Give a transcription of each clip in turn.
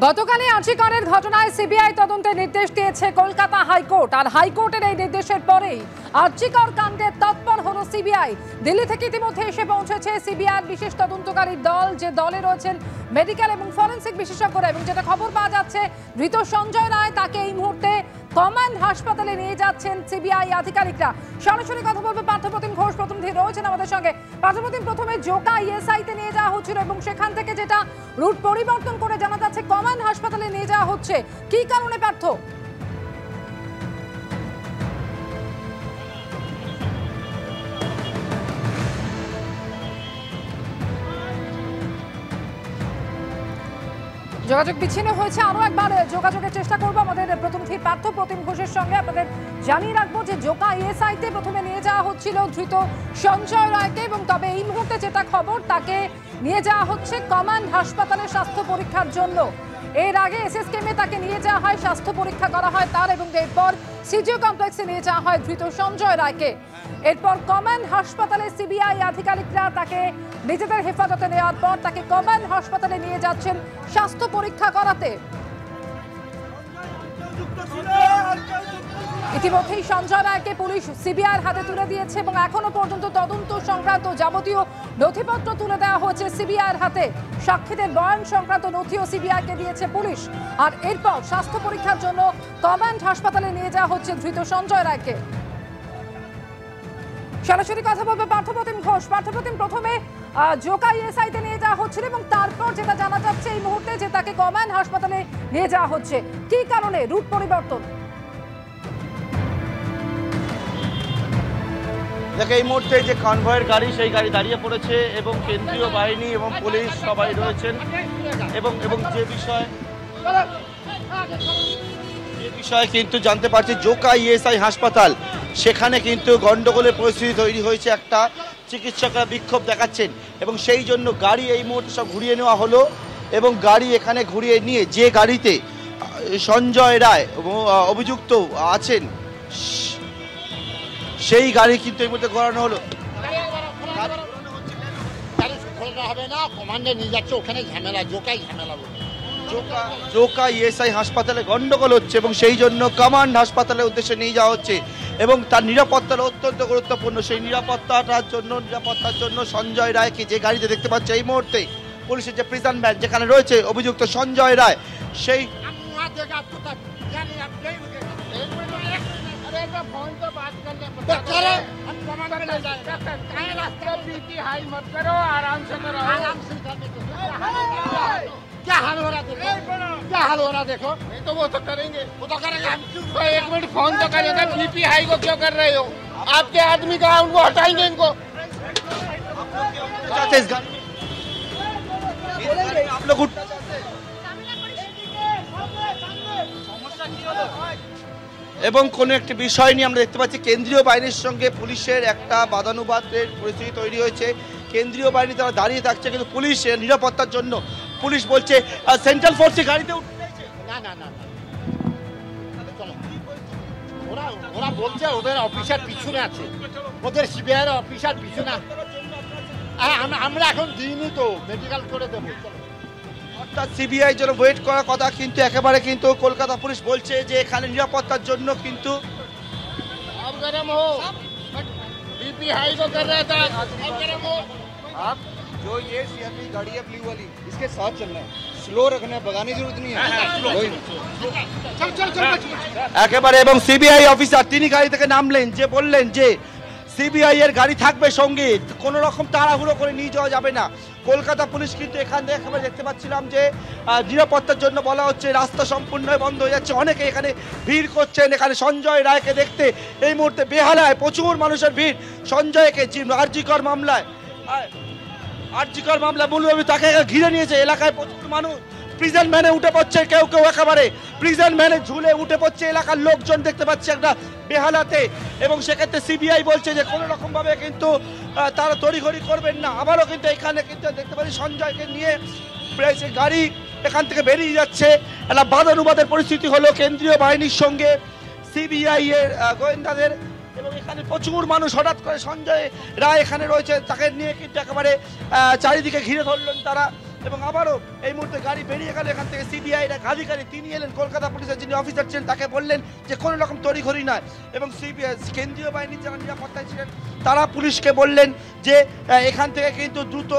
গতকালই আরজিকরের ঘটনায় সিবিআই তদন্তের নির্দেশ দিয়েছে কলকাতা হাইকোর্ট। আর হাইকোর্টের এই নির্দেশের পরেই আরজিকর কাণ্ডে তৎপর হলো সিবিআই। দিল্লি থেকে ইতিমধ্যে এসে পৌঁছেছে সিবিআইয়ের বিশেষ তদন্তকারী দল, যে দলে রয়েছেন মেডিকেল এবং ফরেনসিক বিশেষজ্ঞরা। এবং যেটা খবর পাওয়া যাচ্ছে, ধৃত সঞ্জয় রায় তাকে এই মুহূর্তে কমান্ড হাসপাতালে নিয়ে যাচ্ছেন সিবিআই আধিকারিকরা। সরাসরি কথা বলবে পার্থপ্রতিম ঘোষ, প্রতিনিধি রয়েছেন আমাদের সঙ্গে। পার্থপ্রতিম, প্রথমে জোকা ইএসআইতে নিয়ে যাওয়া হচ্ছিল এবং সেখান থেকে যেটা রুট পরিবর্তন করে জানা যাচ্ছে কমান্ড হাসপাতালে নিয়ে যাওয়া হচ্ছে, কি কারণে পার্থ? যোগাযোগ বিচ্ছিন্ন হয়েছে, আরো একবার যোগাযোগের চেষ্টা করবো আমাদের প্রতিনিধি পার্থপ্রতিম ঘোষের সঙ্গে। আপনাদের জানিয়ে রাখবো যে জোকা ইএসআইতে প্রথমে নিয়ে যাওয়া হচ্ছিল ধৃত সঞ্জয় রায়কে, এবং তবে এই মুহূর্তে যেটা খবর, তাকে নিয়ে যাওয়া হচ্ছে কমান্ড হাসপাতালে স্বাস্থ্য পরীক্ষার জন্য। এর আগে এসএসকেএমে তাকে নিয়ে যাওয়া হয়, স্বাস্থ্য পরীক্ষা করা হয় তার, এবং এরপর সিজিও কমপ্লেক্সে নিয়ে যাওয়া হয় ধৃত সঞ্জয় রায়কে। এরপর কমান্ড হাসপাতালে সিবিআই আধিকারিকরা তাকে নিজেদের হেফাজতে নেওয়ার পর তাকে কমান্ড হাসপাতালে নিয়ে যাচ্ছেন স্বাস্থ্য পরীক্ষা করাতে। ইতিমধ্যেই সঞ্জয় রায়কে পুলিশ সিবিআইয়ের হাতে তুলে দিয়েছে এবং এখনো পর্যন্ত তদন্ত সংক্রান্ত যাবতীয় নথিপত্র তুলে দেওয়া হয়েছে সিবিআইয়ের হাতে। সাক্ষীদের বয়ান সংক্রান্ত নথিও সিবিআইকে দিয়েছে পুলিশ। আর এরপর স্বাস্থ্য পরীক্ষার জন্য কমান্ড হাসপাতালে নিয়ে যাওয়া হচ্ছে ধৃত সঞ্জয় রায়কে। সরাসরি কথা বলবে পার্থপ্রতিম ঘোষ। পার্থপ্রতিম, প্রথমে জোকা ইএসআইতে নিয়ে যাওয়া হচ্ছিল এবং তারপর যেটা জানা যাচ্ছে এই মুহূর্তে যে তাকে কমান্ড হাসপাতালে নিয়ে যাওয়া হচ্ছে, কি কারণে রুট পরিবর্তন? দেখে এই মুহূর্তে যে কনভয়ের গাড়ি, সেই গাড়ি দাঁড়িয়ে পড়েছে এবং কেন্দ্রীয় বাহিনী এবং পুলিশ সবাই রয়েছেন। এবং যে বিষয়ে কিন্তু জানতে পারছি, জোকা ইএসআই হাসপাতাল, সেখানে কিন্তু গন্ডগোলের পরিস্থিতি তৈরি হয়েছে। একটা চিকিৎসকরা বিক্ষোভ দেখাচ্ছেন এবং সেই জন্য গাড়ি এই মুহূর্তে সব ঘুরিয়ে নেওয়া হলো। এবং গাড়ি এখানে ঘুরিয়ে নিয়ে যে গাড়িতে সঞ্জয় রায় অভিযুক্ত আছেন, সেই গাড়ি কিন্তু এই মুহূর্তে ঘোরানো হলো। জোকা ইএসআই হাসপাতালে গন্ডগোল হচ্ছে এবং সেই জন্য কমান্ড হাসপাতালের উদ্দেশ্যে নিয়ে যাওয়া হচ্ছে এবং তার নিরাপত্তা অত্যন্ত গুরুত্বপূর্ণ। সেই নিরাপত্তার জন্য সঞ্জয় রায়কে যে গাড়িতে দেখতে পাচ্ছে এই মুহূর্তে, পুলিশের যে প্রিজন ভ্যান যেখানে রয়েছে অভিযুক্ত সঞ্জয় রায়, সেই क्या हाल हो रहा देखो, क्या हाल हो रहा देखो। नहीं तो वो तो करेंगे, वो तो करेंगे। हम एक मिनट फोन तो करेंगे। बीपी हाई को क्यों कर रहे हो? आपके आदमी कहाँ, उनको हटाएंगे इनको। आप लोग এবং কোনো একটি বিষয় নিয়ে আমরা দেখতে পাচ্ছি কেন্দ্রীয় বাহিনীর সঙ্গে পুলিশের একটা বাদানুবাদের পরিস্থিতি তৈরি হয়েছে। কেন্দ্রীয় বাহিনী তারা দাঁড়িয়ে থাকছে, কিন্তু পুলিশের নিরাপত্তার জন্য পুলিশ বলছে সেন্ট্রাল ফোর্সে গাড়িতে উঠতে চাইছে। না না না, ওরা বলছে ওদের অফিসার পিছনে আছে, ওদের সিবিআই অফিসার পিছনে। আমরা এখন দিইনি তো, মেডিকেল করে দেবো। অর্থাৎ সিবিআই জন্য ওয়েট করার কথা, কিন্তু একেবারে কিন্তু কলকাতা পুলিশ বলছে যে এখানে নিরাপত্তার জন্য কিন্তু अब गरम हो, बीपी हाई को कर रहा था। अब गरम हो। आप जो ये सीआरपी गाड़ी है ब्लू वाली, इसके साथ चलना है, स्लो रखना है, भगाने की जरूरत नहीं है। चल चल चल একেবারে। এবং সিবিআই অফিসার তিনি গাড়ি থেকে নামলেন, যে বললেন যে সিবিআই এর গাড়ি থাকবে সঙ্গে, কোনো রকম তাড়াহুড়ো করে নিয়ে যাওয়া যাবে না। কলকাতা পুলিশ কিন্তু এখান থেকে একেবারে দেখতে পাচ্ছিলাম যে নিরাপত্তার জন্য বলা হচ্ছে, রাস্তা সম্পূর্ণ বন্ধ হয়ে যাচ্ছে, অনেকে এখানে ভিড় করছেন এখানে সঞ্জয় রায়কে দেখতে। এই মুহূর্তে বেহালায় প্রচুর মানুষের ভিড় সঞ্জয়কে আরজিকর মামলায় মূলভাবে তাকে ঘিরে নিয়েছে। এলাকায় প্রচুর মানুষ প্রিজন ভ্যানে উঠে পড়ছে, কেউ কেউ একেবারে প্রিজন ভ্যানে ঝুলে উঠে পড়ছে। এলাকার লোকজন দেখতে পাচ্ছে একটা বেহালাতে, এবং সেক্ষেত্রে সিবিআই বলছে যে কোনো রকম ভাবে কিন্তু তারা তড়িঘড়ি করবেন না। আবারও কিন্তু এখানে কিন্তু দেখতে পাচ্ছি সঞ্জয়কে নিয়ে গাড়ি এখান থেকে বেরিয়ে যাচ্ছে। একটা বাদানুবাদের পরিস্থিতি হলো কেন্দ্রীয় বাহিনীর সঙ্গে সিবিআই এর গোয়েন্দাদের, এবং এখানে প্রচুর মানুষ হঠাৎ করে সঞ্জয় রায় এখানে রয়েছে, তাকে নিয়ে কিন্তু একেবারে চারিদিকে ঘিরে ধরলেন তারা। এবং আবারও এই মুহূর্তে গাড়ি বেরিয়ে গেল এখান থেকে। সিবিআই এর আধিকারিক তিনি এলেন, কলকাতা পুলিশের যিনি অফিসার ছিলেন তাকে বললেন যে কোনো রকম তড়িঘড়ি নয়, এবং সিবিআই কেন্দ্রীয় বাহিনীর যারা নিরাপত্তায় ছিলেন তারা পুলিশকে বললেন যে এখান থেকে কিন্তু দ্রুত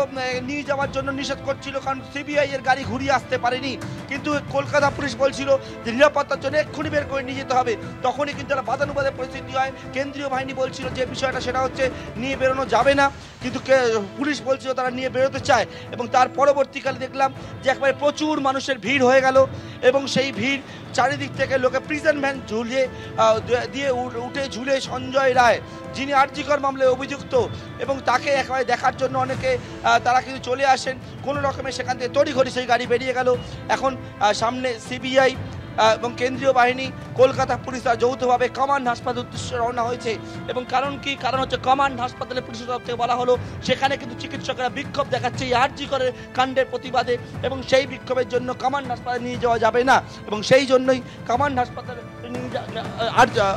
নিয়ে যাওয়ার জন্য নিষেধ করছিল, কারণ সিবিআই এর গাড়ি ঘুরিয়ে আসতে পারেনি। কিন্তু কলকাতা পুলিশ বলছিল যে নিরাপত্তার জন্য এক্ষুনি বের করে নিয়ে যেতে হবে। তখনই কিন্তু একটা বাদানুবাদের পরিস্থিতি হয়। কেন্দ্রীয় বাহিনী বলছিল যে বিষয়টা সেটা হচ্ছে নিয়ে বেরোনো যাবে না, কিন্তু পুলিশ বলছিল তারা নিয়ে বেরোতে চায়। এবং তার পরবর্তীকালে দেখলাম যে একবারে প্রচুর মানুষের ভিড় হয়ে গেল, এবং সেই ভিড় চারিদিক থেকে লোকে প্রিজন ভ্যান উঠে ঝুলে সঞ্জয় রায় যিনি আরজিকর মামলায় অভিযুক্ত, এবং তাকে একেবারে দেখার জন্য অনেকে তারা কিন্তু চলে আসেন। কোনো রকমে সেখান থেকে তড়িঘড়ি সেই গাড়ি বেরিয়ে গেল। এখন সামনে সিবিআই এবং কেন্দ্রীয় বাহিনী, কলকাতা পুলিশ যৌথভাবে কমান্ড হাসপাতালের উদ্দেশ্যে রওনা হয়েছে। এবং কারণ কি? কারণ হচ্ছে কমান্ড হাসপাতালে পুলিশের তরফ থেকে বলা হলো সেখানে কিন্তু চিকিৎসকেরা বিক্ষোভ দেখাচ্ছে এই আরজিকরের কাণ্ডের প্রতিবাদে, এবং সেই বিক্ষোভের জন্য কমান্ড হাসপাতালে নিয়ে যাওয়া যাবে না, এবং সেই জন্যই কমান্ড হাসপাতালে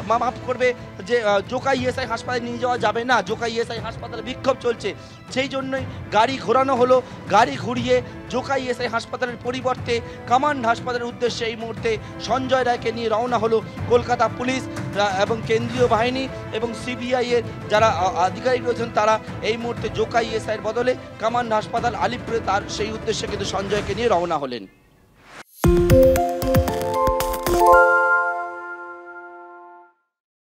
মাফ করবে যে জোকাই ইএসআই হাসপাতালে নিয়ে যাওয়া যাবে না। জোকাই ইএসআই হাসপাতালে বিক্ষোভ চলছে, সেই জন্যই গাড়ি ঘোরানো হলো। গাড়ি ঘুরিয়ে জোকাই ইএসআই হাসপাতালের পরিবর্তে কমান্ড হাসপাতালের উদ্দেশ্যে এই মুহূর্তে সঞ্জয় রায়কে নিয়ে রওনা হলো কলকাতা পুলিশ এবং কেন্দ্রীয় বাহিনী এবং সিবিআই এর যারা আধিকারিক রয়েছেন তারা এই মুহূর্তে জোকাই ইএসআইয়ের বদলে কমান্ড হাসপাতাল আলিপুরে তার সেই উদ্দেশ্যে কিন্তু সঞ্জয়কে নিয়ে রওনা হলেন।